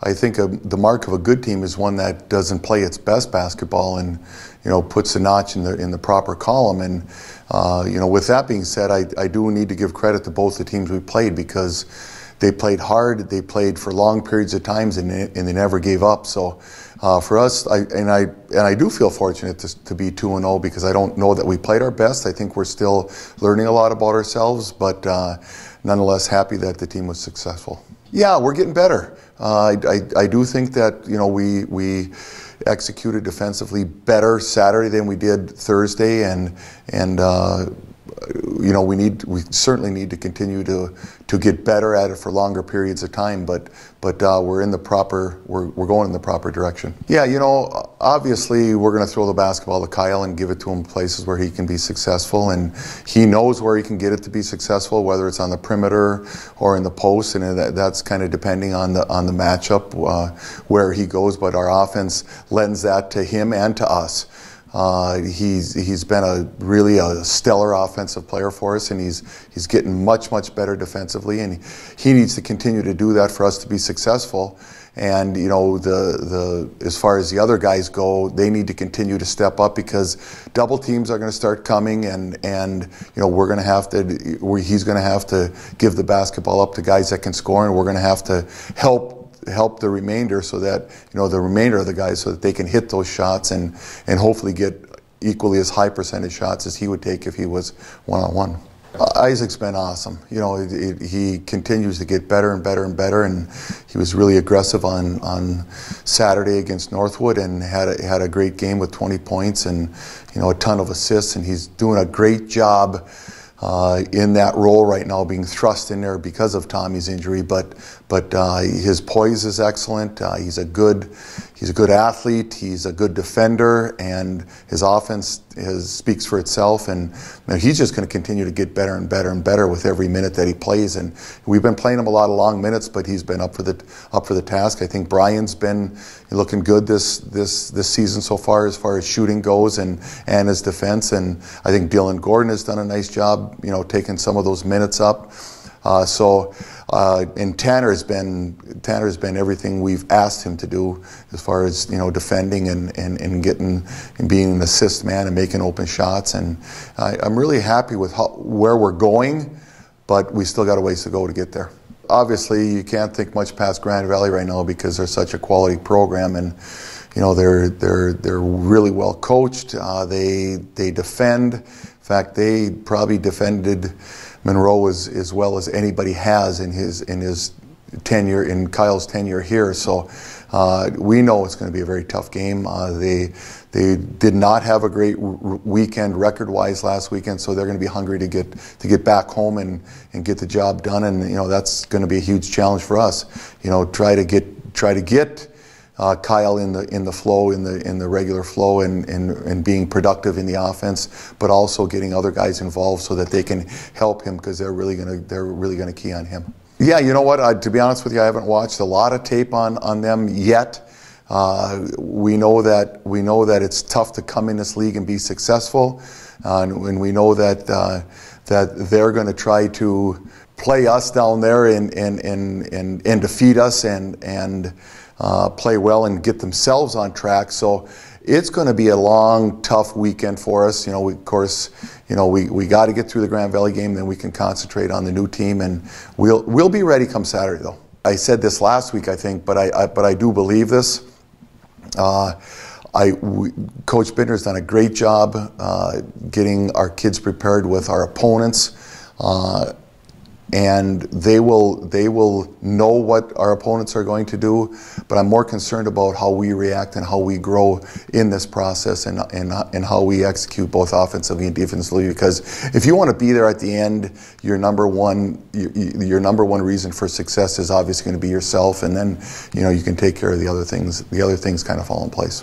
I think the mark of a good team is one that doesn't play its best basketball and, puts a notch in the proper column. And, with that being said, I do need to give credit to both the teams we played, because they played hard, they played for long periods of times, and they never gave up. So for us, I do feel fortunate to be 2-0, because I don't know that we played our best. I think we're still learning a lot about ourselves, but nonetheless happy that the team was successful. Yeah, we're getting better. I do think that we executed defensively better Saturday than we did Thursday, and we certainly need to continue to get better at it for longer periods of time, but we're going in the proper direction. Yeah, obviously we're going to throw the basketball to Kyle and give it to him places where he can be successful, and he knows where he can get it to be successful, whether it's on the perimeter or in the post, and that's kind of depending on the matchup where he goes. But our offense lends that to him and to us. He's been really a stellar offensive player for us, and he's getting much better defensively, and he needs to continue to do that for us to be successful. And as far as the other guys go, they need to continue to step up, because double teams are going to start coming, and he's going to have to give the basketball up to guys that can score, and we're going to have to help the remainder, so that the remainder of the guys, so that they can hit those shots and hopefully get equally as high percentage shots as he would take if he was one-on-one. Isaac's been awesome. He continues to get better and better and better, and he was really aggressive on Saturday against Northwood, and had a great game with 20 points and a ton of assists, and he's doing a great job in that role right now, being thrust in there because of Tommy's injury. But his poise is excellent. He's a good athlete. He's a good defender, and his offense speaks for itself. And he's just going to continue to get better and better and better with every minute that he plays. And we've been playing him a lot of long minutes, but he's been up for the task. I think Brian's been looking good this season so far as shooting goes and his defense. And I think Dylan Gordon has done a nice job, taking some of those minutes up. And Tanner's been everything we've asked him to do, as far as defending and getting and being an assist man and making open shots. And I'm really happy with where we're going, but we still got a ways to go to get there. Obviously, you can't think much past Grand Valley right now, because they're such a quality program, and they're really well coached. They defend. In fact, they probably defended Monroe as well as anybody has in his tenure, in Kyle's tenure here. So we know it's going to be a very tough game. They did not have a great weekend record-wise last weekend, so they're going to be hungry to get back home and get the job done. And that's going to be a huge challenge for us. Try to get Kyle in the flow, in the regular flow, and being productive in the offense, but also getting other guys involved so that they can help him, because they're really gonna key on him. Yeah, you know what? To be honest with you, I haven't watched a lot of tape on them yet. We know that it's tough to come in this league and be successful, and we know that they're going to try to play us down there and defeat us and play well and get themselves on track. So it's going to be a long, tough weekend for us. We got to get through the Grand Valley game, then we can concentrate on the new team, and we'll be ready come Saturday, though. I said this last week, I think, but I do believe this. Coach Bittner's done a great job getting our kids prepared with our opponents. And they will know what our opponents are going to do, but I'm more concerned about how we react and how we grow in this process, and how we execute both offensively and defensively. Because if you want to be there at the end, your number one reason for success is obviously going to be yourself, and then you can take care of the other things. The other things kind of fall in place.